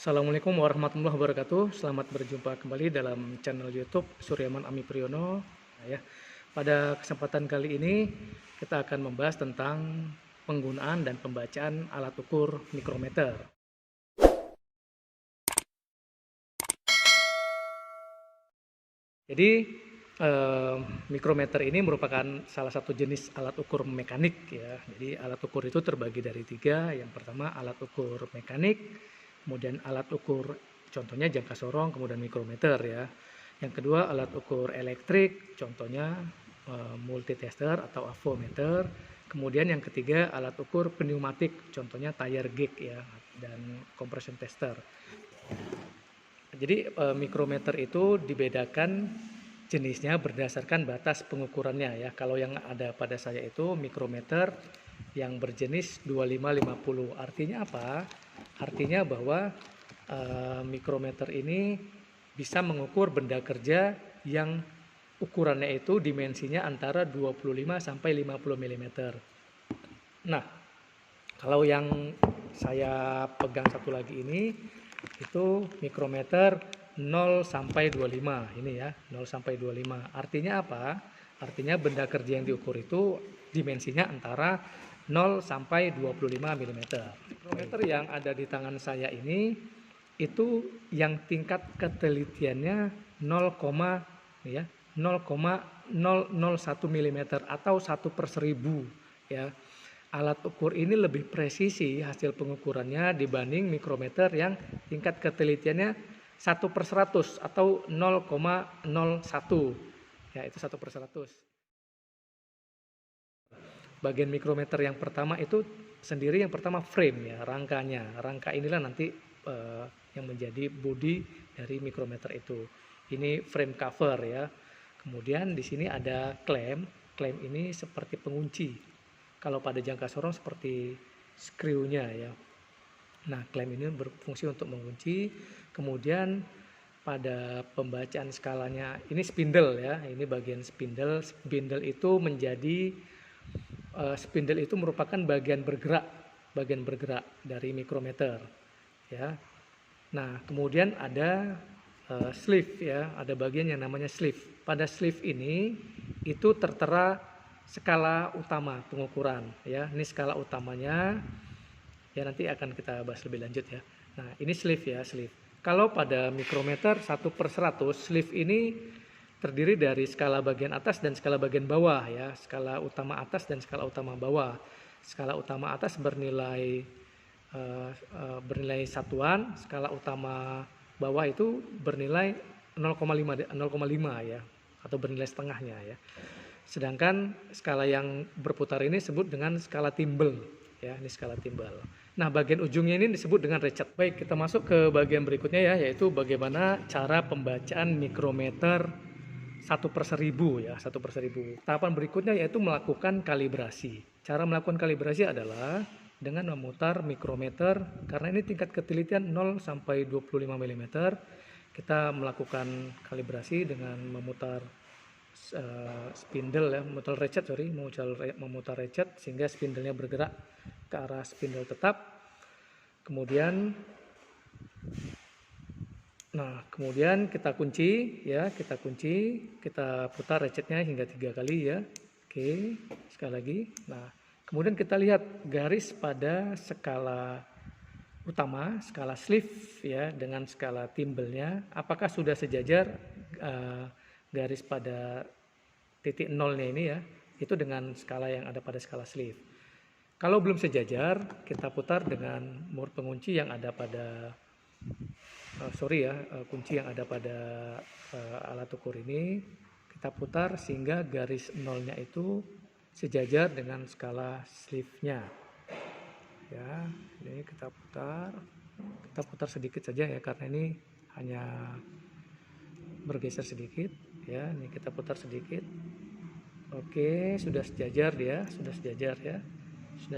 Assalamualaikum warahmatullahi wabarakatuh. Selamat berjumpa kembali dalam channel YouTube Suryaman Ami Priyono. Nah, ya, pada kesempatan kali ini kita akan membahas tentang penggunaan dan pembacaan alat ukur mikrometer. Jadi mikrometer ini merupakan salah satu jenis alat ukur mekanik ya. Jadi alat ukur itu terbagi dari tiga. Yang pertama alat ukur mekanik, kemudian alat ukur contohnya jangka sorong, kemudian mikrometer ya. Yang kedua alat ukur elektrik, contohnya multitester atau avometer. Kemudian yang ketiga alat ukur pneumatik, contohnya tire gauge ya, dan compression tester. Jadi mikrometer itu dibedakan jenisnya berdasarkan batas pengukurannya ya. Kalau yang ada pada saya itu mikrometer yang berjenis 2550. Artinya apa? Artinya bahwa mikrometer ini bisa mengukur benda kerja yang ukurannya itu dimensinya antara 25 sampai 50 mm. Nah, kalau yang saya pegang satu lagi ini itu mikrometer 0 sampai 25 ini ya, 0 sampai 25. Artinya apa? Artinya benda kerja yang diukur itu dimensinya antara 0 sampai 25 mm. Mikrometer yang ada di tangan saya ini itu yang tingkat ketelitiannya 0, ya, 0,001 mm atau 1/1000 ya. Alat ukur ini lebih presisi hasil pengukurannya dibanding mikrometer yang tingkat ketelitiannya 1/100 atau 0,01. Ya, itu 1/100. Bagian mikrometer yang pertama itu sendiri yang pertama frame ya, rangkanya. Rangka inilah nanti yang menjadi bodi dari mikrometer itu. Ini frame cover ya. Kemudian di sini ada klem. Klem ini seperti pengunci. Kalau pada jangka sorong seperti screw-nya ya. Nah, klem ini berfungsi untuk mengunci. Kemudian pada pembacaan skalanya ini spindle ya. Ini bagian spindle. Spindle itu menjadi spindle itu merupakan bagian bergerak dari mikrometer ya. Nah, kemudian ada sleeve ya, ada bagian yang namanya sleeve. Pada sleeve ini itu tertera skala utama pengukuran ya. Ini skala utamanya ya, nanti akan kita bahas lebih lanjut ya. Nah, ini sleeve ya, sleeve. Kalau pada mikrometer 1/100, sleeve ini terdiri dari skala bagian atas dan skala bagian bawah ya. Skala utama atas dan skala utama bawah. Skala utama atas bernilai satuan, skala utama bawah itu bernilai 0,5 ya, atau bernilai setengahnya ya. Sedangkan skala yang berputar ini disebut dengan skala timbal ya, ini skala timbal. Nah, bagian ujungnya ini disebut dengan ratchet. Baik, kita masuk ke bagian berikutnya ya, yaitu bagaimana cara pembacaan mikrometer 1/1000 ya, 1/1000. Tahapan berikutnya yaitu melakukan kalibrasi. Cara melakukan kalibrasi adalah dengan memutar mikrometer, karena ini tingkat ketelitian 0 sampai 25 mm. Kita melakukan kalibrasi dengan memutar spindle ya, memutar ratchet sehingga spindlenya bergerak ke arah spindle tetap. Kemudian kita kunci ya, kita putar ratchetnya hingga 3 kali ya. Oke, sekali lagi. Nah, kemudian kita lihat garis pada skala utama, skala sleeve ya, dengan skala timbelnya apakah sudah sejajar garis pada titik nolnya ini ya, itu dengan skala yang ada pada skala sleeve. Kalau belum sejajar, kita putar dengan mur pengunci yang ada pada kunci yang ada pada alat ukur ini. Kita putar sehingga garis nolnya itu sejajar dengan skala sleeve-nya. Ya, ini kita putar sedikit saja ya, karena ini hanya bergeser sedikit ya. Ini kita putar sedikit. Oke, sudah sejajar dia, sudah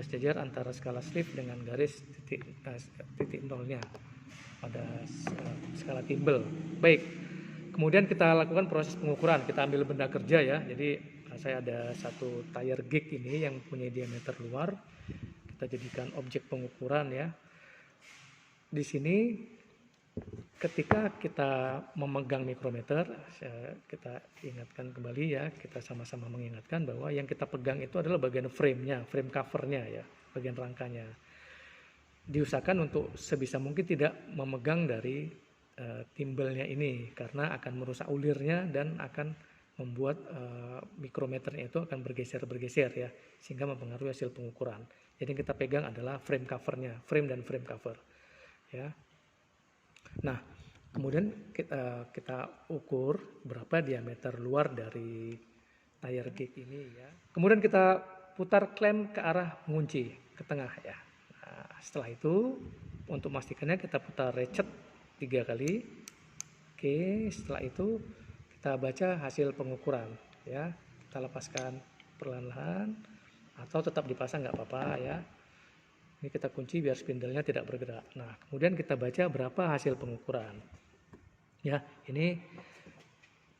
sejajar antara skala sleeve dengan garis titik nolnya pada skala timbel. Baik, kemudian kita lakukan proses pengukuran. Kita ambil benda kerja ya. Jadi saya ada satu tire gauge ini yang punya diameter luar. Kita jadikan objek pengukuran ya. Di sini Ketika kita memegang mikrometer, kita ingatkan kembali ya, kita sama-sama mengingatkan bahwa yang kita pegang itu adalah bagian frame-nya, frame covernya ya, bagian rangkanya. Diusahakan untuk sebisa mungkin tidak memegang dari timbelnya ini, karena akan merusak ulirnya dan akan membuat mikrometernya itu akan bergeser-bergeser ya, sehingga mempengaruhi hasil pengukuran. Jadi yang kita pegang adalah frame covernya, frame dan frame cover ya. Nah, kemudian kita ukur berapa diameter luar dari tire gig ini ya. Kemudian kita putar klem ke arah pengunci, ke tengah ya. Nah, setelah itu untuk memastikannya kita putar ratchet 3 kali. Oke, setelah itu kita baca hasil pengukuran ya. Kita lepaskan perlahan-lahan atau tetap dipasang nggak apa-apa ya. Ini kita kunci biar spindle-nya tidak bergerak. Nah, kemudian kita baca berapa hasil pengukuran. Ya, ini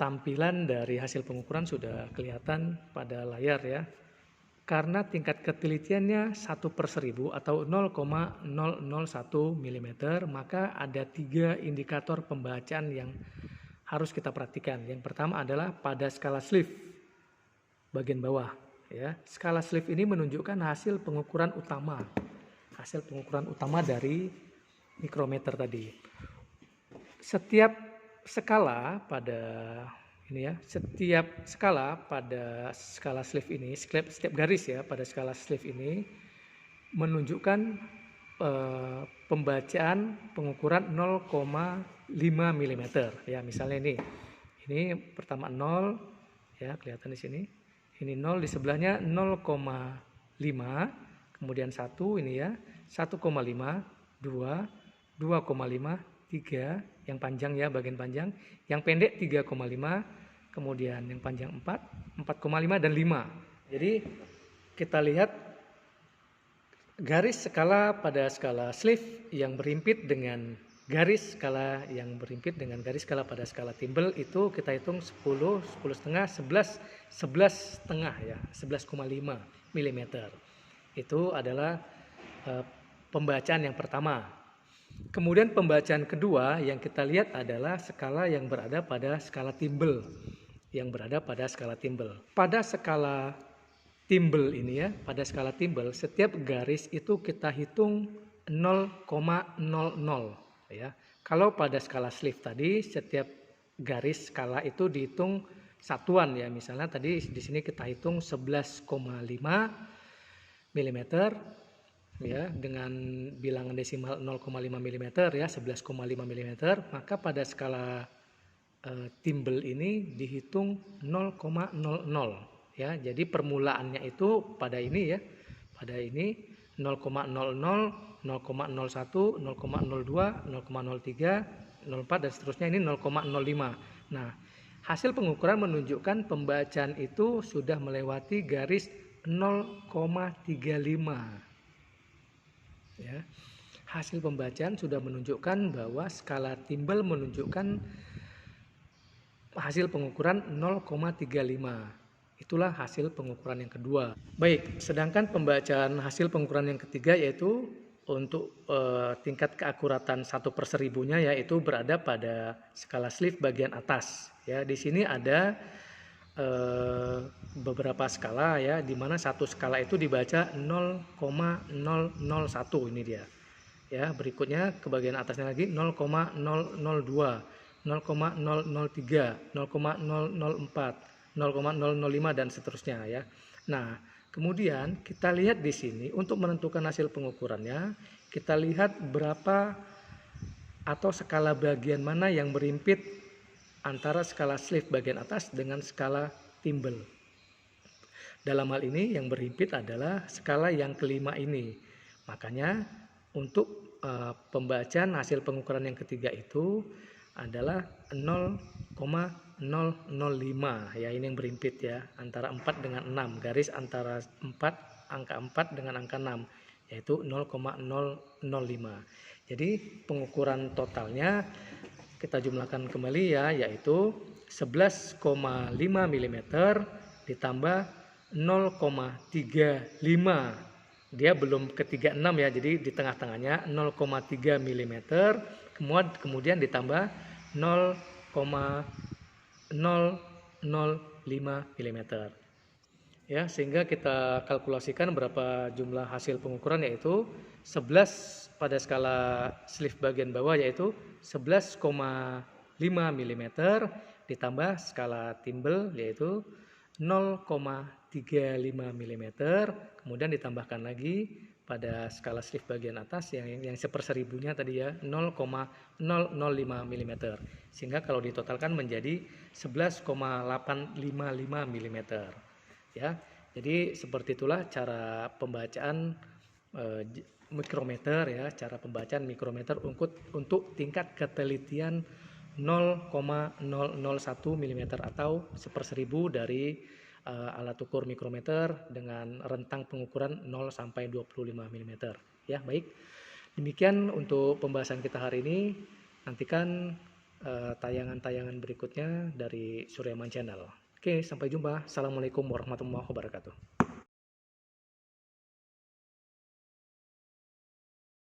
tampilan dari hasil pengukuran sudah kelihatan pada layar ya. Karena tingkat ketelitiannya 1/1000 atau 0,001 mm, maka ada 3 indikator pembacaan yang harus kita perhatikan. Yang pertama adalah pada skala sleeve bagian bawah ya. Skala sleeve ini menunjukkan hasil pengukuran utama. Hasil pengukuran utama dari mikrometer tadi. Setiap skala pada ini ya, setiap skala pada skala sleeve ini, setiap garis ya pada skala sleeve ini menunjukkan pembacaan pengukuran 0,5 mm ya. Misalnya ini pertama 0 ya, kelihatan di sini. Ini 0, di sebelahnya 0,5. Kemudian 1 ini ya, 1,5, 2, 2,5, 3, yang panjang ya, bagian panjang. Yang pendek 3,5, kemudian yang panjang 4, 4,5 dan 5. Jadi kita lihat garis skala pada skala sleeve yang berimpit dengan garis skala yang berimpit dengan garis skala pada skala timbel itu kita hitung 10, 10,5, 11, 11,5 ya, 11,5 mm. Itu adalah pembacaan yang pertama. Kemudian pembacaan kedua yang kita lihat adalah skala yang berada pada skala timbel. Pada skala timbel ini ya, pada skala timbel setiap garis itu kita hitung 0,00 ya. Kalau pada skala sleeve tadi setiap garis skala itu dihitung satuan ya. Misalnya tadi di sini kita hitung 11,5 mm ya, dengan bilangan desimal 0,5 mm ya, 11,5 mm, maka pada skala timbel ini dihitung 0,00 ya. Jadi permulaannya itu pada ini ya, pada ini 0,00, 0,01, 0,02, 0,03, 04 dan seterusnya, ini 0,05. Nah, hasil pengukuran menunjukkan pembacaan itu sudah melewati garis 0,35 ya. Hasil pembacaan sudah menunjukkan bahwa skala timbel menunjukkan hasil pengukuran 0,35. Itulah hasil pengukuran yang kedua. Baik, sedangkan pembacaan hasil pengukuran yang ketiga yaitu untuk tingkat keakuratan 1/1000-nya yaitu berada pada skala sleeve bagian atas ya. Di sini ada beberapa skala ya, di mana satu skala itu dibaca 0,001, ini dia ya. Berikutnya ke bagian atasnya lagi 0,002, 0,003, 0,004, 0,005 dan seterusnya ya. Nah, kemudian kita lihat di sini untuk menentukan hasil pengukurannya, kita lihat berapa atau skala bagian mana yang berimpit antara skala sleeve bagian atas dengan skala timbel. Dalam hal ini yang berhimpit adalah skala yang kelima ini. Makanya untuk pembacaan hasil pengukuran yang ketiga itu adalah 0,005 ya, ini yang berhimpit ya, antara 4 dengan 6, garis antara 4, angka 4 dengan angka 6, yaitu 0,005. Jadi pengukuran totalnya kita jumlahkan kembali ya, yaitu 11,5 mm ditambah 0,35 dia belum ke 36 ya, jadi di tengah-tengahnya 0,3 mm, kemudian ditambah 0,005 mm. Ya, sehingga kita kalkulasikan berapa jumlah hasil pengukuran, yaitu 11 pada skala sleeve bagian bawah, yaitu 11,5 mm ditambah skala timbel yaitu 0,35 mm, kemudian ditambahkan lagi pada skala sleeve bagian atas yang seperseribunya tadi ya 0,005 mm, sehingga kalau ditotalkan menjadi 11,855 mm. Ya, jadi seperti itulah cara pembacaan mikrometer ya, cara pembacaan mikrometer untuk tingkat ketelitian 0,001 mm atau seperseribu dari alat ukur mikrometer dengan rentang pengukuran 0 sampai 25 mm. Ya, baik. Demikian untuk pembahasan kita hari ini. Nantikan tayangan-tayangan berikutnya dari Suryaman Channel. Oke, sampai jumpa. Assalamualaikum warahmatullahi wabarakatuh.